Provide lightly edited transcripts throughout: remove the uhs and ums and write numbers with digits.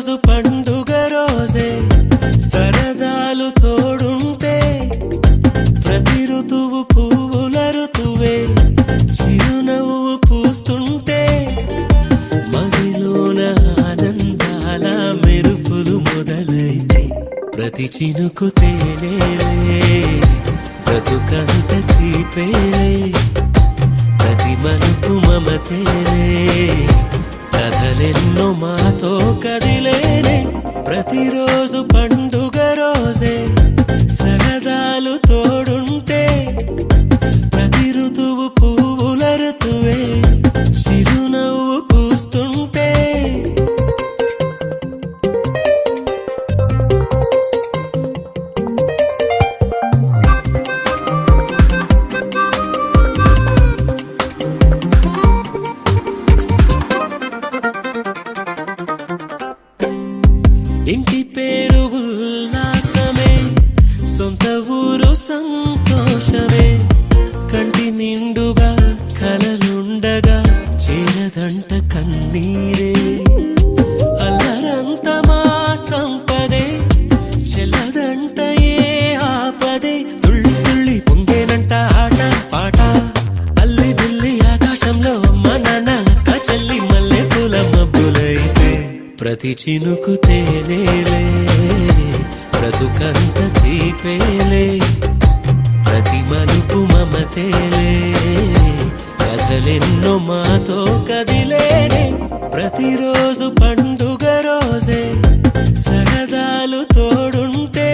ప్రతిరోజు పండుగ రోజే సరదాలు తోడుంటే ప్రతి ఋతువు పువ్వుల ఋతువే చిరునవ్వు పూస్తుంటే మదిలోన ఆనందాల మెరుపులు మొదలైతే ప్రతి చినుకు తేనేలే బ్రతుకంత తీపేలే ప్రతి మలుపు మమతేలే కథలెన్నో మాతో కదిలేనే ప్రతిరోజు పండుగ రోజే సరదాలు తోడుంటే ప్రతి ఋతువు పువ్వుల ఋతువే చిరునవ్వు పూస్తుంటే ఇంటి పేరు ఉల్లాసమే సొంత ఊరు సంతోషమే కంటి నిండుగా కలలుండగా చేరదంట కన్నీరే అల్లరంత మా సంపదే చెల్లదంట ఏ ఆపదే తుళ్ళి తుళ్ళి పొంగేనంట ఆట పాట అల్లి బిల్లి ఆకాశంలో అమ్మ నాన్న అక్క చెల్లి మల్లె పూల మబ్బులైతే ప్రతి చినుకు తేనేలే బ్రతుకంత తీపేలే ప్రతి మలుపు మమతేలే కథలెన్నో మాతో కదిలేనే ప్రతిరోజు పండుగ రోజే సరదాలు తోడుంటే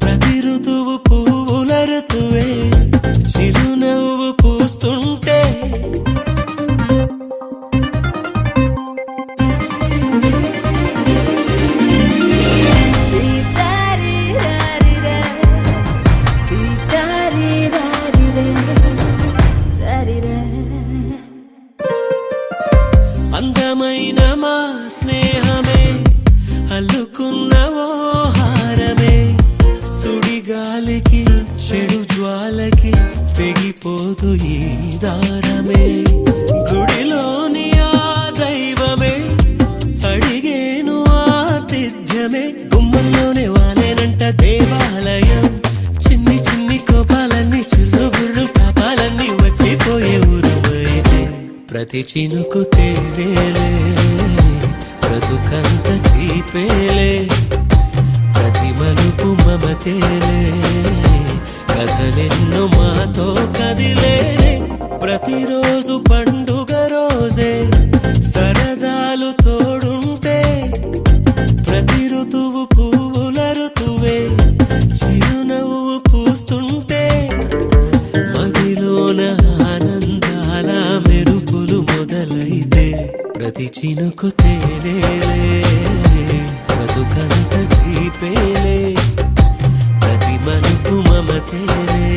ప్రతి ఋతువు పువ్వుల ఋతువే చిరునవ్వు పూస్తుంటే అందమైన మా స్నేహమే అల్లుకున్న ఓ హారమే సుడిగాలికి చెడు జ్వాలకి తెగిపోదు ఈ దారమే గుడిలోని ఆ దైవమే అడిగేను ఆతిథ్యమే గుమ్మంలోనే వాలేనంట దేవాలయం చిన్ని చిన్ని కోపాలన్నీ చిల్లుబుర్రు తాపాలన్నీ వచ్చిపోయే ఊరుమైతే ప్రతి చినుకు తేనేలే బ్రతుకంత తీపేలే ప్రతి మలుపు మమతేలే కథలెన్నో మాతో కదిలేనే ప్రతిరోజు పండుగ రోజే సరదాలు తోడుంటే ప్రతి ఋతువు పువ్వుల ఋతువే చిరునవ్వు పూస్తుంటే మదిలోన ఆనందాల మెరుపులు మొదలైతే ప్రతి చినుకు తేనేలే బ్రతుకంత తీపేలే ప్రతి మలుపు మమతేలే